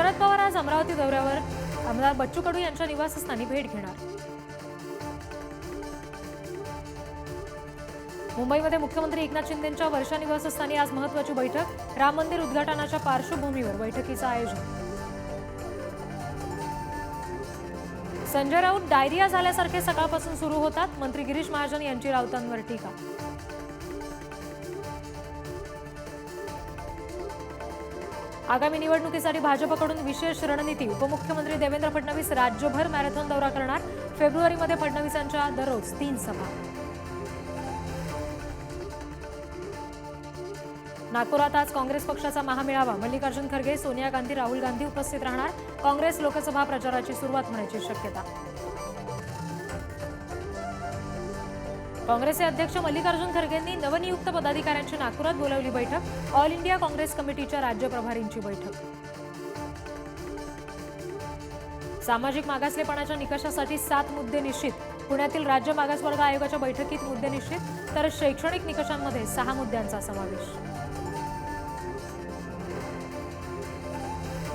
शरद पवार आज अमरावती दौऱ्यावर आमदार बच्चू कडू यांच्या निवासस्थानी भेट घेणार। मुंबईमध्ये मुख्यमंत्री एकनाथ शिंदेंच्या वर्षा निवासस्थानी आज महत्त्वाची बैठक। राम मंदिर उद्घाटनाच्या पार्श्वभूमीवर बैठकीचं आयोजन। संजय राऊत डायरिया झाल्यासारखे सकाळपासून सुरू होतात, मंत्री गिरीश महाजन यांची राऊतांवर टीका। आगामी निवडणुकीसाठी भाजपकडून विशेष रणनीती। उपमुख्यमंत्री देवेंद्र फडणवीस राज्यभर मॅरेथॉन दौरा करणार। फेब्रुवारीमध्ये फडणवीसांच्या दररोज 3 सभा। नागपुरात आज काँग्रेस पक्षाचा महामेळावा। मल्लिकार्जुन खरगे, सोनिया गांधी, राहुल गांधी उपस्थित राहणार। काँग्रेस लोकसभा प्रचाराची सुरुवात होण्याची शक्यता। काँग्रेसचे अध्यक्ष मल्लिकार्जुन खरगेंनी नवनियुक्त पदाधिकाऱ्यांची नागपुरात बोलावली बैठक। ऑल इंडिया काँग्रेस कमिटीच्या राज्य प्रभारींची बैठक। सामाजिक मागासलेपणाच्या निकषासाठी 7 मुद्दे निश्चित। पुण्यातील राज्य मागासवर्ग आयोगाच्या बैठकीत मुद्दे निश्चित, तर शैक्षणिक निकषांमध्ये 6 मुद्द्यांचा समावेश।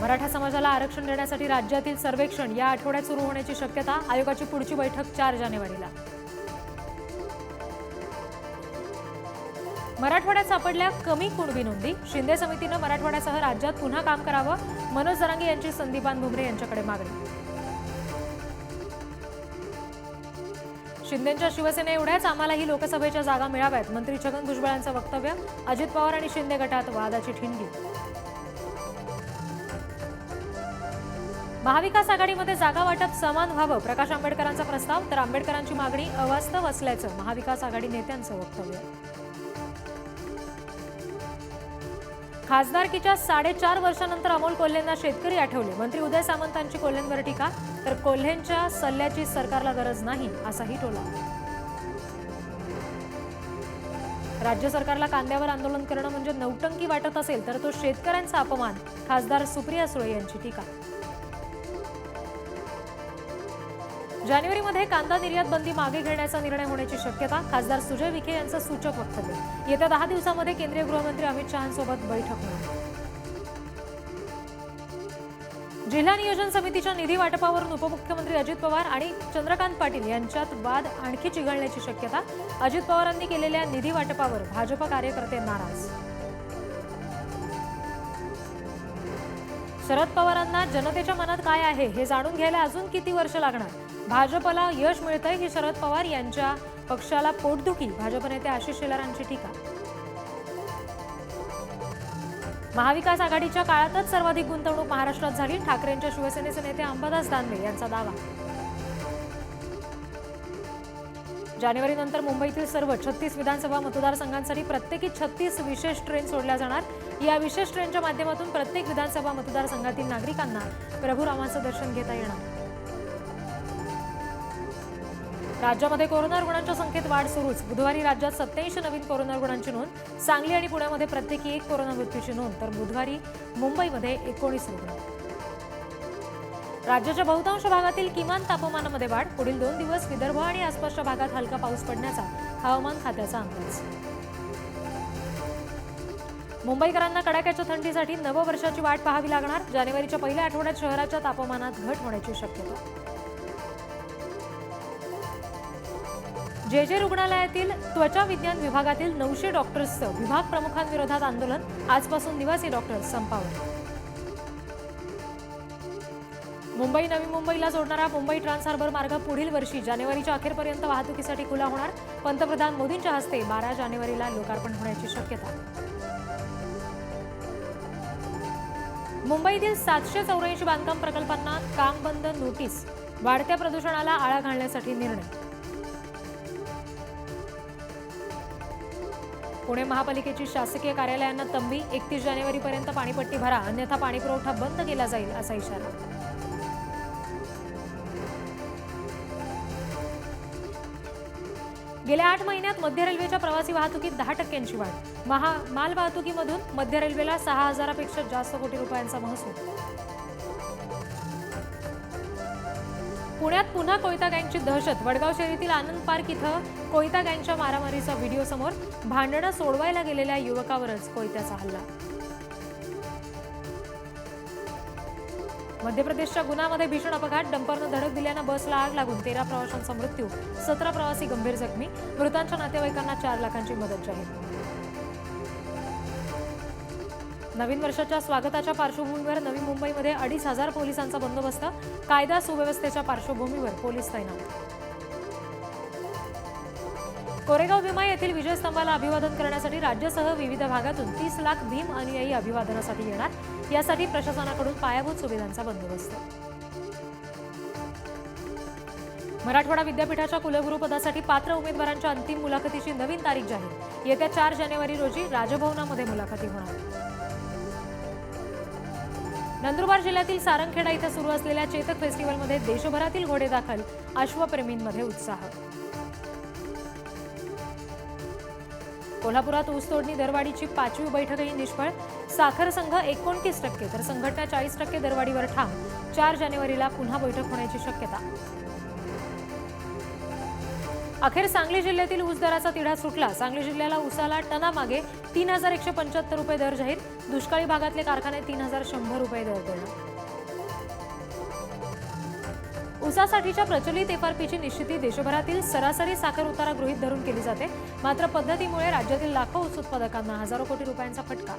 मराठा समाजाला आरक्षण देण्यासाठी राज्यातील सर्वेक्षण या आठवड्यात सुरू होण्याची शक्यता। आयोगाची पुढची बैठक 4 जानेवारीला। मराठवाड्यात सापडल्या कमी कुणबी नोंदी। शिंदे समितीनं मराठवाड्यासह राज्यात पुन्हा काम करावं। मनोज जरांगे यांची संदीपान भुमरे यांच्याकडे मागणी। शिंदेंच्या शिवसेना एवढ्याच आम्हालाही लोकसभेच्या जागा मिळाव्यात, मंत्री छगन भुजबळांचं वक्तव्य। अजित पवार आणि शिंदे गटात वादाची ठिणगी। महाविकास आघाडीमध्ये जागा वाटप समान व्हावं, प्रकाश आंबेडकरांचा प्रस्ताव, तर आंबेडकरांची मागणी अवास्तव असल्याचं महाविकास आघाडी नेत्यांचं वक्तव्य। खासदारकीच्या 4.5 वर्षांनंतर अमोल कोल्हेंना शेतकरी आठवले। मंत्री उदय सामंतांची कोल्हेंवर टीका, तर कोल्हेंच्या सल्ल्याची सरकारला गरज नाही असाही टोला। राज्य सरकारला कांद्यावर आंदोलन करणं म्हणजे नौटंकी वाटत असेल तर तो शेतकऱ्यांचा अपमान। खासदार सुप्रिया सुळे यांची टीका। जानेवारीमध्ये कांदा निर्यात बंदी मागे घेण्याचा निर्णय होण्याची शक्यता। खासदार सुजय विखे यांचं सूचक वक्तव्य। येत्या 10 दिवसांमध्ये केंद्रीय गृहमंत्री अमित शहांसोबत बैठक होणार। जिल्हा नियोजन समितीच्या निधी वाटपावरून उपमुख्यमंत्री अजित पवार आणि चंद्रकांत पाटील यांच्यात वाद आणखी चिघळण्याची शक्यता। अजित पवारांनी केलेल्या निधी वाटपावर भाजप कार्यकर्ते नाराज। शरद पवारांना जनतेच्या मनात काय आहे हे जाणून घ्यायला अजून किती वर्ष लागणार? भाजपला यश मिळतंय की शरद पवार यांच्या पक्षाला पोटदुखी? भाजप नेते आशिष शेलारांची टीका। महाविकास आघाडीच्या काळातच सर्वाधिक गुंतवणूक महाराष्ट्रात झाली। ठाकरेंच्या शिवसेनेचे नेते अंबादास दानवे यांचा दावा। जानेवारीनंतर मुंबईतील सर्व 36 विधानसभा मतदारसंघांसाठी प्रत्येकी 36 विशेष ट्रेन सोडल्या जाणार। या विशेष ट्रेनच्या माध्यमातून प्रत्येक विधानसभा मतदारसंघातील नागरिकांना प्रभू रामाचं दर्शन घेता येणार। राज्यामध्ये कोरोना रुग्णांच्या संख्येत वाढ सुरूच। बुधवारी राज्यात 87 नवीन कोरोना रुग्णांची नोंद। सांगली आणि पुण्यामध्ये प्रत्येकी 1 कोरोना मृत्यूची नोंद, तर बुधवारी मुंबईमध्ये 19 रुग्ण। राज्याच्या बहुतांश भागातील किमान तापमानामध्ये वाढ। पुढील 2 दिवस विदर्भ आणि आसपासच्या भागात हलका पाऊस पडण्याचा हवामान खात्याचा अंदाज। मुंबईकरांना कडाक्याच्या थंडीसाठी नववर्षाची वाट पाहावी लागणार। जानेवारीच्या पहिल्या आठवड्यात शहराच्या तापमानात घट होण्याची शक्यता। जे रुग्णालयातील त्वचा विज्ञान विभागातील 900 डॉक्टर्सचं विभाग प्रमुखांविरोधात आंदोलन। आजपासून निवासी डॉक्टर्स संपावर। मुंबई नवी मुंबईला जोडणारा मुंबई ट्रान्स हार्बर मार्ग पुढील वर्षी जानेवारीच्या अखेरपर्यंत वाहतुकीसाठी खुला होणार। पंतप्रधान मोदींच्या हस्ते 12 जानेवारीला लोकार्पण होण्याची शक्यता। मुंबईतील 784 बांधकाम प्रकल्पांना काम बंद नोटीस। वाढत्या प्रदूषणाला आळा घालण्यासाठी निर्णय। पुणे महापालिकेची शासकीय कार्यालयांना तंबी। 31 जानेवारीपर्यंत पाणीपट्टी भरा, अन्यथा पाणीपुरवठा बंद केला जाईल असा इशारा। गेल्या 8 महिन्यात मध्य रेल्वेच्या प्रवासी वाहतुकीत 10% वाढ। माल वाहतुकीमधून मध्य रेल्वेला 6000पेक्षा जास्त कोटी रुपयांचा महसूल। पुण्यात पुन्हा कोयता गँगची दहशत। वडगाव शहरातील आनंद पार्क इथं कोयता गँगच्या मारामारीचा व्हिडिओ समोर। भांडणं सोडवायला गेलेल्या युवकावरच कोयत्याचा हल्ला। मध्य प्रदेशच्या गुनामध्ये भीषण अपघात, डंपरनं धडक दिल्यानं बसला आग लागून 13 प्रवाशांचा मृत्यू, 17 प्रवासी गंभीर जखमी. मृतांच्या नातेवाईकांना 4 लाखांची मदत जाहीर. नवीन वर्षाच्या स्वागताच्या पार्श्वभूमीवर नवी मुंबईमध्ये 2,500 पोलिसांचा बंदोबस्त, कायदा सुव्यवस्थेच्या पार्श्वभूमीवर पोलीस तैनात. कोरेगाव भीमा येथील विजयस्तंभाला अभिवादन करण्यासाठी राज्यासह विविध भागातून 30 लाख भीम अनुयायी अभिवादनासाठी येणार. यासाठी प्रशासनाकडून पायाभूत सुविधांचा बंदोबस्त. मराठवाडा विद्यापीठाच्या कुलगुरू पदासाठी पात्र उमेदवारांच्या अंतिम मुलाखतीची नवीन तारीख जाहीर. येत्या 4 जानेवारी रोजी राजभवनामध्ये मुलाखती होणार. नंदुरबार जिल्ह्यातील सारंगखेडा इथं सुरू असलेल्या चेतक फेस्टिव्हलमध्ये देशभरातील घोडे दाखल, अश्वप्रेमींमध्ये उत्साह. कोल्हापुरात ऊसतोडणी दरवाढीची 5वी बैठकही निष्फळ. साखर संघ 29% तर संघटना 40% दरवाढीवर ठाम. 4 जानेवारीला पुन्हा बैठक होण्याची शक्यता. अखेर सांगली जिल्ह्यातील ऊस दराचा तिढा सुटला. सांगली जिल्ह्याला ऊसाला टनामागे 3,175 रुपये दर जाहीर. दुष्काळी भागातले कारखाने 3,100 रुपये दर देणार. ऊसासाठीच्या प्रचलित एफआरपीची निश्चिती देशभरातील सरासरी साखर उतारा गृहीत धरून केली जाते. मात्र पद्धतीमुळे राज्यातील लाखो ऊस उत्पादकांना हजारो कोटी रुपयांचा फटका.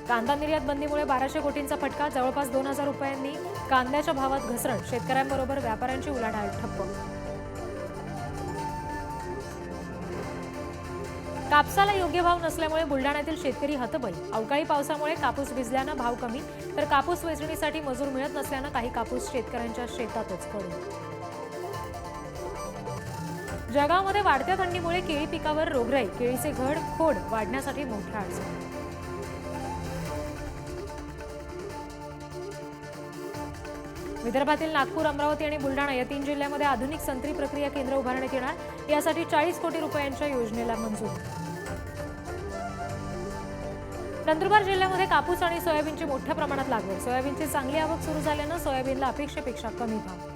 कांदा निर्यात बंदीमुळे 1200 कोटींचा फटका, जवळपास 2,000 रुपयांनी कांद्याच्या भावात घसरण. शेतकऱ्यांबरोबर व्यापाऱ्यांची उलाढाल ठप्प. कापसाला योग्य भाव नसल्यामुळे बुलढाण्यातील शेतकरी हतबल. अवकाळी पावसामुळे कापूस भिजल्यानं भाव कमी, तर कापूस वेचणीसाठी मजूर मिळत नसल्यानं काही कापूस शेतकऱ्यांच्या शेतातच पडून. जळगावमध्ये वाढत्या थंडीमुळे केळी पिकावर रोगराई, केळीचे घड खोड वाढण्यासाठी मोठ्या अडचणी. विदर्भातील नागपूर, अमरावती आणि बुलढाणा या 3 जिल्ह्यांमध्ये आधुनिक संत्री प्रक्रिया केंद्र उभारण्यात येणार. यासाठी 40 कोटी रुपयांच्या योजनेला मंजुरी. नंदुरबार जिल्ह्यामध्ये कापूस आणि सोयाबीनची मोठ्या प्रमाणात लागवड. सोयाबीनची चांगली आवक सुरू झाल्यानं सोयाबीनला अपेक्षेपेक्षा कमी भाव.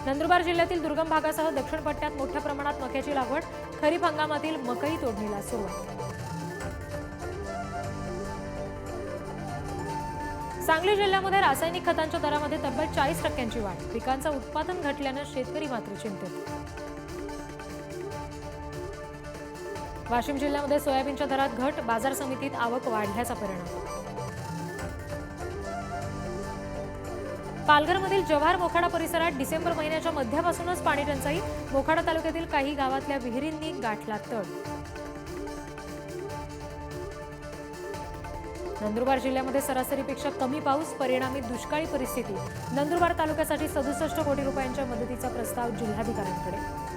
नंदुरबार जिल्ह्यातील दुर्गम भागासह दक्षिण पट्ट्यात मोठ्या प्रमाणात मक्याची लागवड. खरीप हंगामातील मकई तोडणीला सुरुवात. सांगली जिल्ह्यामध्ये रासायनिक खतांच्या दरामध्ये तब्बल 40% वाढ. पिकांचं उत्पादन घटल्यानं शेतकरी मात्र चिंतेत. वाशिम जिल्ह्यामध्ये सोयाबीनच्या दरात घट, बाजार समितीत आवक वाढल्याचा परिणाम. पालघरमधील जव्हार मोखाडा परिसरात डिसेंबर महिन्याच्या मध्यापासूनच पाणी टंचाई. मोखाडा तालुक्यातील काही गावातल्या विहिरींनी गाठला तळ. नंदुरबार जिल्ह्यामध्ये सरासरीपेक्षा कमी पाऊस, परिणामी दुष्काळी परिस्थिती. नंदुरबार तालुक्यासाठी 67 कोटी रुपयांच्या मदतीचा प्रस्ताव जिल्हाधिकाऱ्यांकडे.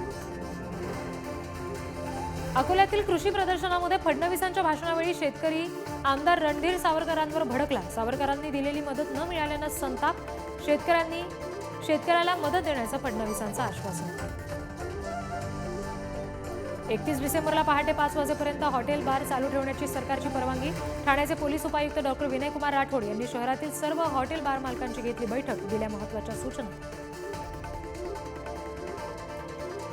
अकोल्यातील कृषी प्रदर्शनामध्ये फडणवीसांच्या भाषणावेळी शेतकरी आमदार रणधीर सावरकरांवर भडकला. सावरकरांनी दिलेली मदत न मिळाल्यानं संताप. शेतकऱ्याला मदत देण्याचं फडणवीसांचं आश्वासन. 31 डिसेंबरला पहाटे 5 वाजेपर्यंत हॉटेल बार चालू ठेवण्याची सरकारची परवानगी. ठाण्याचे पोलीस उपायुक्त डॉक्टर विनयकुमार राठोड यांनी शहरातील सर्व हॉटेल बार मालकांची घेतली बैठक. दिल्या महत्त्वाच्या सूचना.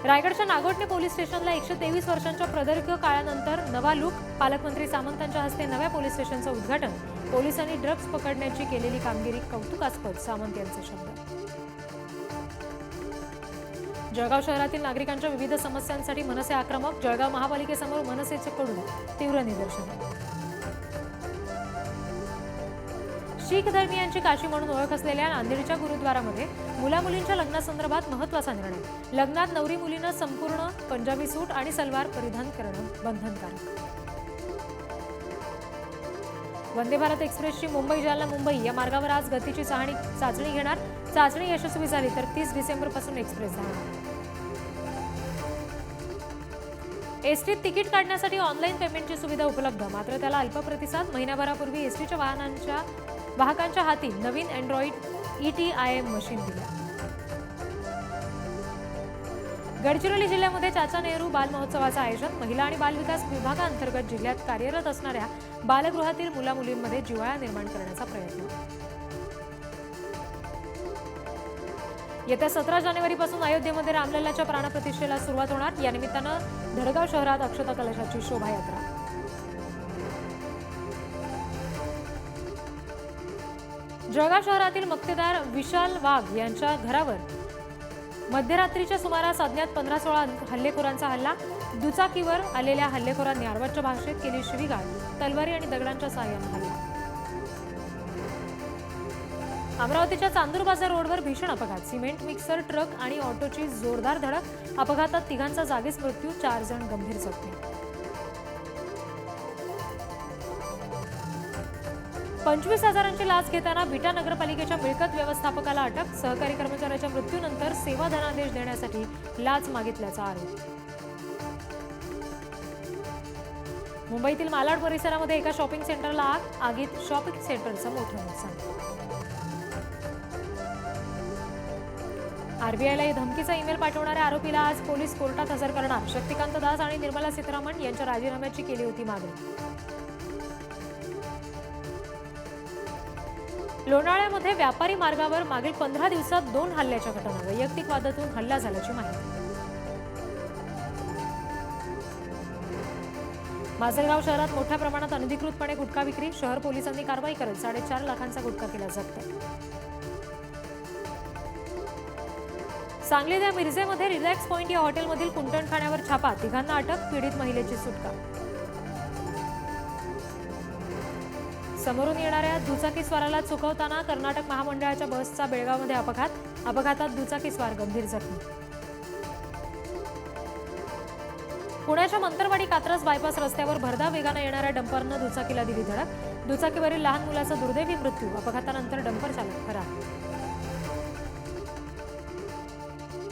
रायगडच्या नागोठणे पोलीस स्टेशनला 123 वर्षांच्या प्रदीर्घ काळानंतर नवा लूक. पालकमंत्री सामंतांच्या हस्ते नव्या पोलीस स्टेशनचं उद्घाटन. पोलिसांनी ड्रग्ज पकडण्याची केलेली कामगिरी कौतुकास्पद, सामंत यांचे शब्द. जळगाव शहरातील नागरिकांच्या विविध समस्यांसाठी मनसे आक्रमक. जळगाव महापालिकेसमोर मनसेकडून तीव्र निदर्शन. शीख धर्मीयांची काशी म्हणून ओळख असलेल्या नांदेडच्या गुरुद्वारामध्ये मुलामुलींच्या लग्नासंदर्भात महत्त्वाचा निर्णय. लग्नात नवरी मुलीनं संपूर्ण पंजाबी सूट आणि सलवार परिधान करणं बंधनकारक. वंदे भारत एक्सप्रेसची मुंबई जालना मुंबई या मार्गावर आज गतीची चाचणी घेणार. चाचणी यशस्वी झाली तर 30 डिसेंबरपासून एक्सप्रेस धावणार. एसटीत तिकीट काढण्यासाठी ऑनलाईन पेमेंटची सुविधा उपलब्ध, मात्र त्याला अल्प प्रतिसाद. महिनाभरापूर्वी एसटीच्या वाहकांच्या हाती नवीन अँड्रॉइड ETIM मशीन दिल्या. गडचिरोली जिल्ह्यामध्ये चाचा नेहरू बाल महोत्सवाचं आयोजन. महिला आणि बाल विकास विभागाअंतर्गत जिल्ह्यात कार्यरत असणाऱ्या बालगृहातील मुलामुलींमध्ये जिव्हाळा निर्माण करण्याचा प्रयत्न. येत्या 17 जानेवारीपासून अयोध्येमध्ये रामलल्लाच्या प्राणप्रतिष्ठेला सुरुवात होणार. या निमित्तानं धडगाव शहरात अक्षता कलशाची शोभायात्रा. जळगाव शहरातील मक्तेदार विशाल वाघ यांच्या घरावर मध्यरात्रीच्या सुमारास अज्ञात 15-16 हल्लेखोरांचा हल्ला. दुचाकीवर आलेल्या हल्लेखोरांनी अर्वाच्य भाषेत केली शिवीगाळ. तलवारी आणि दगडांच्या साहाय्याने हल्ला. अमरावतीच्या चांदूर बाजार रोडवर भीषण अपघात. सिमेंट मिक्सर ट्रक आणि ऑटोची जोरदार धडक. अपघातात 3 जागीच मृत्यू, 4 जण गंभीर जखमी. 25,000ची लाच घेताना विटा नगरपालिकेच्या मिळकत व्यवस्थापकाला अटक. सहकारी कर्मचाऱ्याच्या मृत्यूनंतर सेवा धनादेश देण्यासाठी लाच मागितल्याचा आरोप. मुंबईतील मालाड परिसरामध्ये एका शॉपिंग सेंटरला आग. आगीत शॉपिंग सेंटरचं मोठं नुकसान. आरबीआयला धमकीचा ईमेल पाठवणाऱ्या आरोपीला आज पोलीस कोर्टात हजर करणार. शक्तिकांत दास आणि निर्मला सीतारामन यांच्या राजीनाम्याची केली होती मागणी. लोणावळ्यामध्ये व्यापारी मार्गावर मागील 15 दिवसात 2 हल्ल्याच्या घटना. वैयक्तिक वादातून हल्ला झाल्याची माहिती. माजलगाव शहरात मोठ्या प्रमाणात अनधिकृतपणे गुटखा विक्री. शहर पोलिसांनी कारवाई करत 4.5 लाखांचा गुटखा केला जप्त. सांगलीच्या मिरजेमध्ये रिलॅक्स पॉइंट या हॉटेलमधील कुंटणखाण्यावर छापा. 3 अटक. पीडित महिलेची सुटका. समोरून येणाऱ्या दुचाकीस्वाराला चुकवताना कर्नाटक महामंडळाच्या बसचा बेळगावमध्ये अपघात. अपघातात दुचाकीस्वार गंभीर जखमी. पुण्याच्या मंतरवाडी कात्रज बायपास रस्त्यावर भरधाव वेगाने येणाऱ्या डंपरनं दुचाकीला दिली धडक. दुचाकीवरील लहान मुलाचा दुर्दैवी मृत्यू. अपघातानंतर डंपर चालक फरार.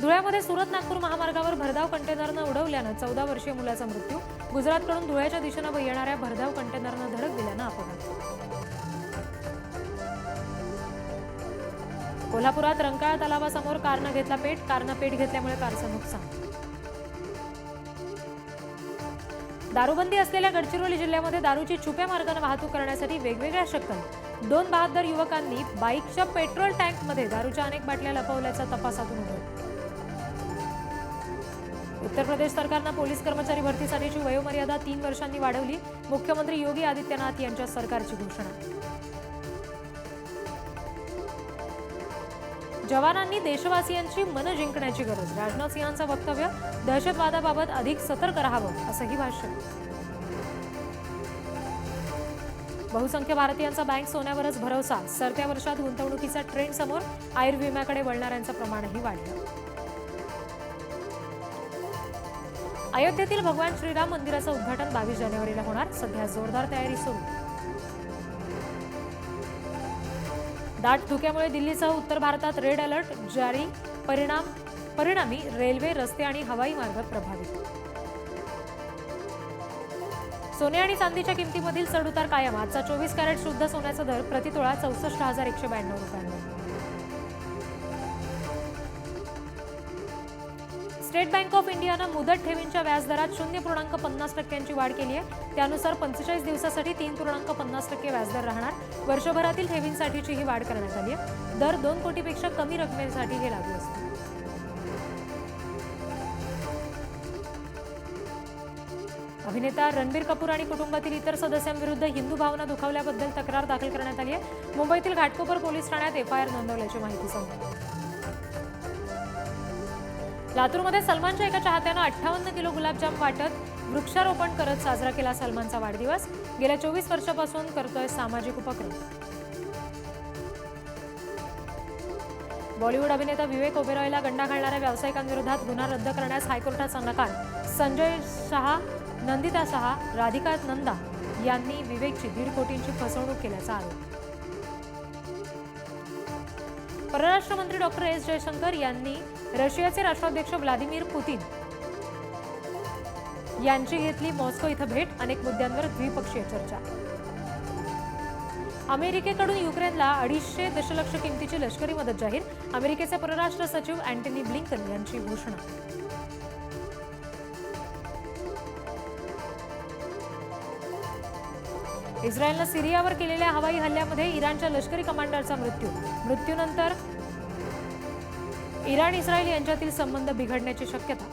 धुळ्यामध्ये सुरत नागपूर महामार्गावर भरधाव कंटेनरनं उडवल्यानं 14 वर्षीय मुलाचा मृत्यू. गुजरातकडून धुळ्याच्या दिशेनं येणाऱ्या भरधाव कंटेनरनं धडक दिल्यानं अपघात. कोल्हापुरात रंकाळा तलावासमोर कारनं घेतला पेट. कारनं पेट घेतल्यामुळे कारचं नुकसान. दारूबंदी असलेल्या गडचिरोली जिल्ह्यामध्ये दारूची छुप्या मार्गाने वाहतूक करण्यासाठी वेगवेगळ्या शक्कल 2 बहादर युवकांनी बाईकच्या पेट्रोल टँकमध्ये दारूच्या अनेक बाटल्या लपवल्याचा तपासातून उघड. उत्तर प्रदेश सरकारनं पोलीस कर्मचारी भरतीसाठीची वयोमर्यादा 3 वर्षांनी वाढवली. मुख्यमंत्री योगी आदित्यनाथ यांच्या सरकारची घोषणा. जवानांनी देशवासियांची मनं जिंकण्याची गरज. राजनाथ सिंहांचं वक्तव्य. दहशतवादाबाबत अधिक सतर्क राहावं असंही भाष्य. बहुसंख्य भारतीयांचा बँक सोन्यावरच भरवसा. सरत्या वर्षात गुंतवणुकीचा ट्रेंड समोर. आयुर्विम्याकडे वळणाऱ्यांचं प्रमाणही वाढलं. अयोध्येतील भगवान श्रीराम मंदिराचं उद्घाटन 22 जानेवारीला होणार. सध्या जोरदार तयारी सुरू. दाट धुक्यामुळे दिल्लीसह उत्तर भारतात रेड अलर्ट जारी. परिणामी रेल्वे, रस्ते आणि हवाई मार्ग प्रभावित. सोने आणि चांदीच्या किमतीमधील चढउतार कायम. आजचा 24 कॅरेट शुद्ध सोन्याचा दर प्रतितोळा 64,192 रुपयांवर. स्टेट बँक ऑफ इंडियानं मुदत ठेवींच्या व्याजदरात 0.50% वाढ केली आहे. त्यानुसार 45 दिवसासाठी 3.50% व्याजदर राहणार. वर्षभरातील ठेवींसाठीची ही वाढ करण्यात आली आहे. दर 2 कोटीपेक्षा कमी रकमेसाठी हे लागू असते. अभिनेता रणबीर कपूर आणि कुटुंबातील इतर सदस्यांविरुद्ध हिंदू भावना दुखावल्याबद्दल तक्रार दाखल करण्यात आली आहे. मुंबईतील घाटकोपर पोलीस ठाण्यात एफआयआर नोंदवल्याची माहिती समोर. लातूरमध्ये सलमानच्या एका चाहत्यानं 58 किलो गुलाबजाम वाटत वृक्षारोपण करत साजरा केला सलमानचा वाढदिवस. गेल्या 24 वर्षापासून करतोय सामाजिक उपक्रम. बॉलिवूड अभिनेता विवेक ओबेरॉयला गंडा घालणाऱ्या व्यावसायिकांविरोधात गुन्हा रद्द करण्यास हायकोर्टाचा नकार. संजय शहा, नंदिता शहा, राधिका नंदा यांनी विवेकची 1.5 कोटींची फसवणूक केल्याचा आरोप. परराष्ट्र मंत्री डॉक्टर एस जयशंकर यांनी रशियाचे राष्ट्राध्यक्ष व्लादिमीर पुतिन यांची घेतली मॉस्को इथं भेट. अनेक मुद्द्यांवर द्विपक्षीय चर्चा. अमेरिकेकडून युक्रेनला 250 दशलक्ष किमतीची लष्करी मदत जाहीर. अमेरिकेचे परराष्ट्र सचिव अँटनी ब्लिंकन यांची घोषणा. इस्रायलनं सिरियावर केलेल्या हवाई हल्ल्यामध्ये इराणच्या लष्करी कमांडरचा मृत्यूनंतर इराण इस्रायल यांच्यातील संबंध बिघडण्याची शक्यता.